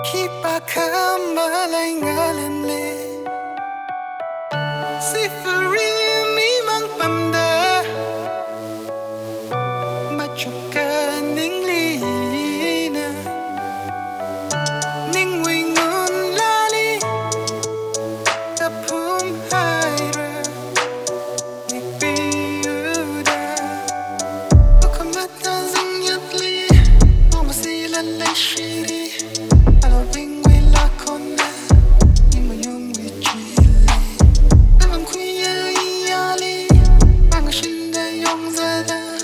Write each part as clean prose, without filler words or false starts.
Khipakha malei ngalemli Sifarim imang pamda Machuka ningli Ningwui Ngoonlali Kapum haira Nikbiyuda Bukamata zingyatli Umasila shiri Alawing wila kona Imayong wichili Amang kuya iyali Pangashinda yong zada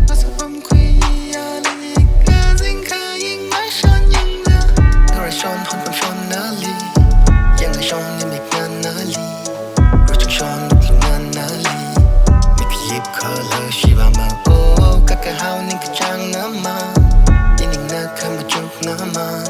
Masapam kuya iyali Gazing kaying maishan yingla Narashon honpam shon nali Yang shon nimik nali Rochang shon nukling nali Mikiyip kala shiva ma Oh kakahao Ngachakyang naman Ining na kamachuk naman